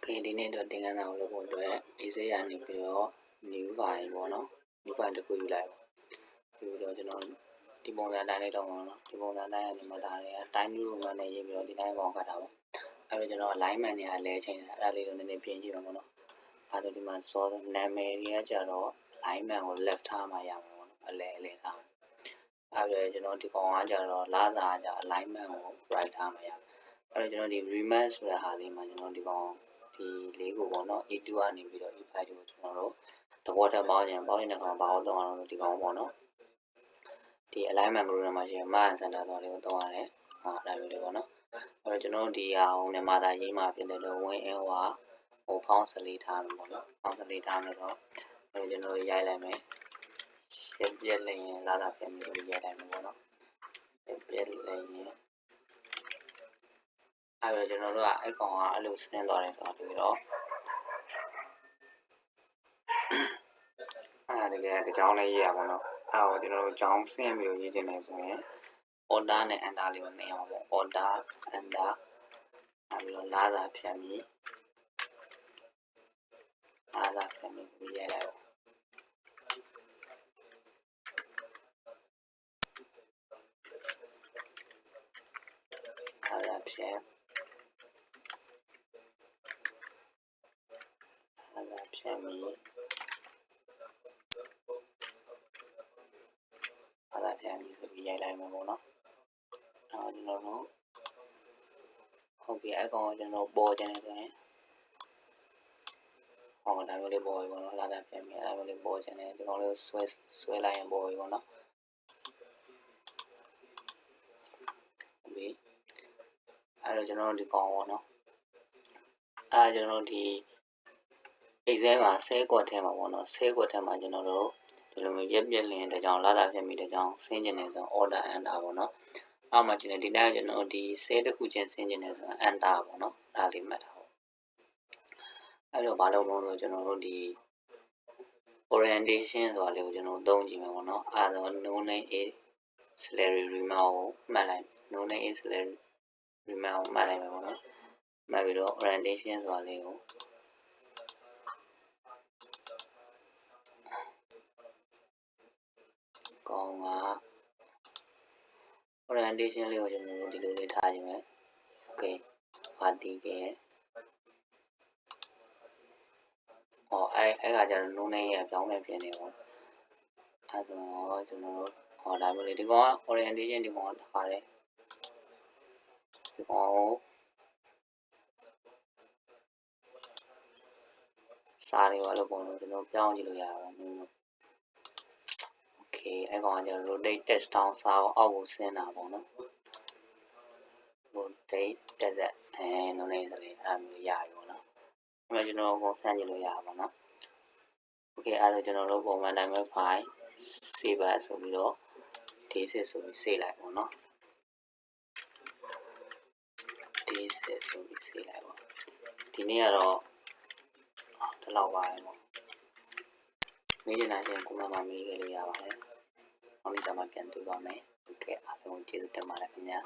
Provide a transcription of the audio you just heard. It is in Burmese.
Okay ဒီနေ့တော့သင်ခန်းစာကိုလုပ်ဖို့အတွက်ဒီစိတ်ရနေပြီးတော့ new file ပေါ့နော် new file တစ်ခုယူလိုက်ပြီးတော့ကျွန်တော်ဒီပုံစံတိုင်းလေးတော့ပေါ့နော်ဒီပုံစံတိုင်းကနေမှဒါတွေက time new roman နဲ့ရေးပြီးတော့ဒီတိုင်းပေါင်းခတ်တာပေါ့အဲ့တော့ကျွန်တော် alignment တွေကလဲချိန်တယ်အဲ့ဒါလေးတော့နည်းနည်းပြင်ကြည့်ပါပေါ့နော်အဲ့တော့ဒီမှာစောနာမည်တွေကကြတော့ alignment ကို left ထားမှရမှာပေါ့နော်အလဲထားအဲ့တော့ကျွန်တော်ဒီကောင်ကကြတော့လာစာက alignment ကို right ထားမှရအဲ့တော့ကျွန်တော်ဒီ reman ဆိုတဲ့ဟာလေးမှာကျွန်တော်ဒီကောင်ဒီလေးကိုပေါ့နော် A2 ကနေပြီးတော့ E5 ကိုကျွန်တော်တို့တဘောထပ်ပေါင်းရင်တဲ့ကောင်ဘာလို့သုံးအောင်လဲဒီကောင်ပေါ့နော်ဒီ alignment group မှာရှိရင် mark center ဆိုတာလေးကိုသုံးရတယ်ဟာဒါမျိုးလေးပေါ့နော်အဲ့တော့ကျွန်တော်ဒီဟာကိုမြန်မာသားရေးမှာဖြစ်တဲ့တော့ win in ဟိုဖောင်းစလေးထားမယ်ပေါ့နော်ဖောင်းစလေးထားမယ်တော့အဲ့ကျွန်တော်ရိုက်လိုက်မယ်ရှင်းပြလိုက်ရင်လာတာပြန်ပြီးရိုက်လိုက်မယ်ပေါ့နော်ပြလိုက်ရင်အဲ့တော့ကျွန်တော်တို့ကအဲ့ကောင်ကအဲ့လိုဆင်းသွားတယ်ဆိုတာတွေ့တော့အဲ့ဒါတကယ်ကြောင်းလေးရေးရပါတော့အဲ့တော့ကျွန်တော်တို့ကြောင်းဆင်းပြီးတော့ရေးချင်တယ်ဆိုရင် order နဲ့ enter လေးကိုနှိပ်အောင်ပေါ့ order enter အဲ့လိုလာတာဖြတ်ပြီးလာတာဖြတ်ပြီးရေးလိုက်ပေါ့လာတာဖြတ်လာတာဖြတ်ပြီးလာတာဖြတ်ပြီးဆိုပြီးရိုက်လိုက်မှာပေါ့နော်အဲ့တော့ကျွန်တော်တို့ဟုတ်ပြီအဲ့ကောင်ကျွန်တော်ပေါ်ချင်တယ်ဆိုရင်ဟောဒါမျိုးလေးပေါ်ပြီပေါ့နော်လာတာပြန်ပြီးအဲ့ဒါမျိုးလေးပေါ်ချင်တယ်ဒီကောင်လေးဆွဲလိုက်ရင်ပေါ်ပြီပေါ့နော်ဟုတ်ပြီအဲ့တော့ကျွန်တော်ဒီကောင်ပေါ့နော်အဲ့ကျွန်တော်ဒီ exam မှာ10ကွက်ထဲမှာပေါ့နော်10ကွက်ထဲမှာကျွန်တော်တို့ဒီလိုမျိုးပြက်လင်းတဲ့ကြောင်လာတာပြန်ပြီးတဲ့ကြောင်ဆင်းကျင်နေဆို order enter ပေါ့နော်အောက်မှာကျင်ဒီတိုင်းကျွန်တော်ဒီ10တစ်ခုချင်းဆင်းကျင်နေဆို enter ပေါ့နော်ဒါလေးမှတ်ထားအဲ့တော့ဘာလို့လဲဆိုကျွန်တော်တို့ဒီ orientation ဆိုတာလေးကိုကျွန်တော်သုံးကြည့်မှာပေါ့နော်အဲ့တော့ no name a salary reman ကိုမှတ်လိုက် no name a salary reman ကိုမှတ်လိုက်မှာပေါ့နော်မှတ်ပြီးတော့ orientation ဆိုတာလေးကိုကောင်က orientation လေးကိုကျွန်တော်တို့ဒီလိုလေးထားခြင်းပဲ okay ပါတီကအဲ့ကကျတော့ no name ရဲ့အပြောင်းမဲ့ဖြစ်နေပေါ့အဲ့တော့ကျွန်တော်တို့ဟောဒါမျိုးလေးဒီကောင်က orientation ဒီကောင်ကတခါလေဒီကောင်ကိုစာတွေဘာလို့ပုံလို့ကျွန်တော်ပြောင်းကြည့်လို့ရတာပေါ့ okay အဲ့ကောင်ကကျတော့ rotate text down စာကိုအောက်ကိုဆင်းတာပေါ့နော် rotate text no name ဆိုလေအဲ့မျိုးရပြီပေါ့နော်အဲ့ကျွန်တော်ကိုဆန်းကြည့်လို့ရပါပေါ့နော် okay အဲ့ဒါကျွန်တော်တို့ပုံမှန်တိုင်းပဲ file save as ဆိုပြီးတော့ daysys ဆိုပြီး save လိုက်ပေါ့နော် daysys ဆိုပြီး save လိုက်ပေါ့ဒီနေ့ကတော့ဒီလောက်ပါပဲပေါ့မေးချင်တာရှင်ကိုမမေးခဲ့လို့ရပါတယ်နောက်နေ့ကျမှပြန်တွေ့ပါမယ် okay အားလုံးကျေးဇူးတင်ပါတယ်ခင်ဗျာ